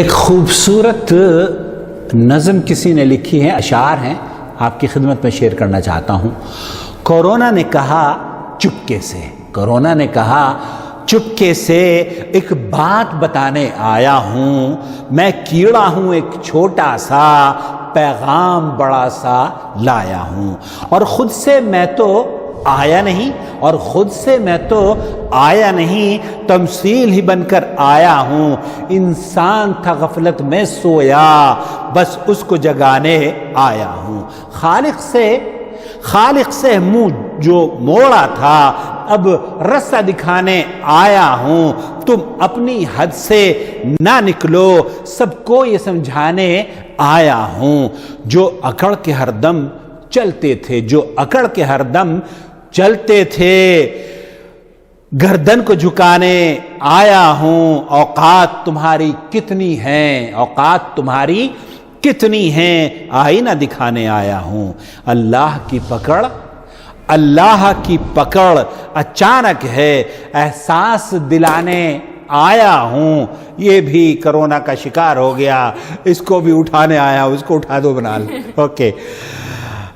ایک خوبصورت نظم کسی نے لکھی ہے، اشعار ہیں، آپ کی خدمت میں شیئر کرنا چاہتا ہوں۔ کورونا نے کہا چپکے سے، کورونا نے کہا چپکے سے ایک بات بتانے آیا ہوں، میں کیڑا ہوں ایک چھوٹا سا، پیغام بڑا سا لایا ہوں، اور خود سے میں تو آیا نہیں، اور خود سے میں تو آیا نہیں، تمثیل ہی بن کر آیا ہوں۔ انسان تھا غفلت میں سویا، بس اس کو جگانے آیا ہوں۔ خالق سے منہ جو موڑا تھا، اب رستہ دکھانے آیا ہوں۔ تم اپنی حد سے نہ نکلو، سب کو یہ سمجھانے آیا ہوں۔ جو اکڑ کے ہر دم چلتے تھے، جو اکڑ کے ہر دم چلتے تھے، گردن کو جھکانے آیا ہوں۔ اوقات تمہاری کتنی ہیں، اوقات تمہاری کتنی ہیں، آئینہ دکھانے آیا ہوں۔ اللہ کی پکڑ اچانک ہے، احساس دلانے آیا ہوں۔ یہ بھی کرونا کا شکار ہو گیا، اس کو بھی اٹھانے آیا ہوں، اس کو اٹھا دو بنال، اوکے۔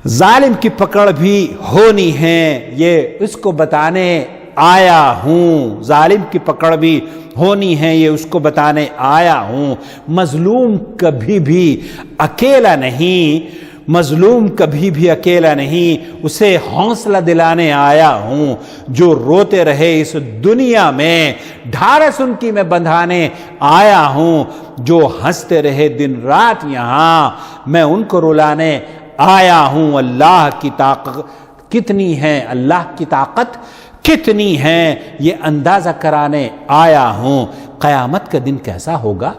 ظالم کی پکڑ بھی ہونی ہے، یہ اس کو بتانے آیا ہوں۔ ظالم کی پکڑ بھی ہونی ہے، یہ اس کو بتانے آیا ہوں۔ مظلوم کبھی بھی اکیلا نہیں، مظلوم کبھی بھی اکیلا نہیں، اسے حوصلہ دلانے آیا ہوں۔ جو روتے رہے اس دنیا میں، ڈھارس ان کی میں بندھانے آیا ہوں۔ جو ہنستے رہے دن رات یہاں، میں ان کو رلانے آیا ہوں۔ اللہ کی طاقت کتنی ہے، اللہ کی طاقت کتنی ہے، یہ اندازہ کرانے آیا ہوں۔ قیامت کا دن کیسا ہوگا،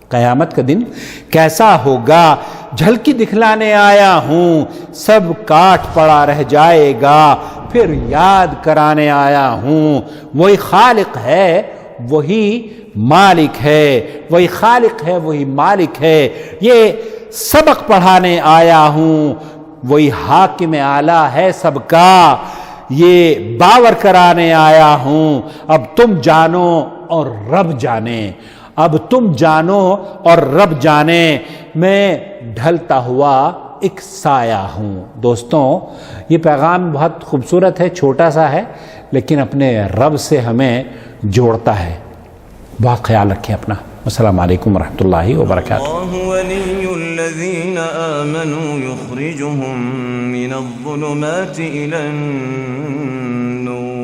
قیامت کا دن کیسا ہوگا، جھلکی دکھلانے آیا ہوں۔ سب کاٹ پڑا رہ جائے گا، پھر یاد کرانے آیا ہوں۔ وہی خالق ہے، وہی مالک ہے، وہی خالق ہے، وہی مالک ہے، یہ سبق پڑھانے آیا ہوں۔ وہی حاکم اعلیٰ ہے سب کا، یہ باور کرانے آیا ہوں۔ اب تم جانو اور رب جانے، اب تم جانو اور رب جانے، میں ڈھلتا ہوا ایک سایہ ہوں۔ دوستوں، یہ پیغام بہت خوبصورت ہے، چھوٹا سا ہے، لیکن اپنے رب سے ہمیں جوڑتا ہے۔ بہت خیال رکھیں اپنا۔ السلام علیکم ورحمۃ اللہ وبرکاتہ۔ اللہ ولی الذین آمنوا یخرجهم من الظلمات الی النور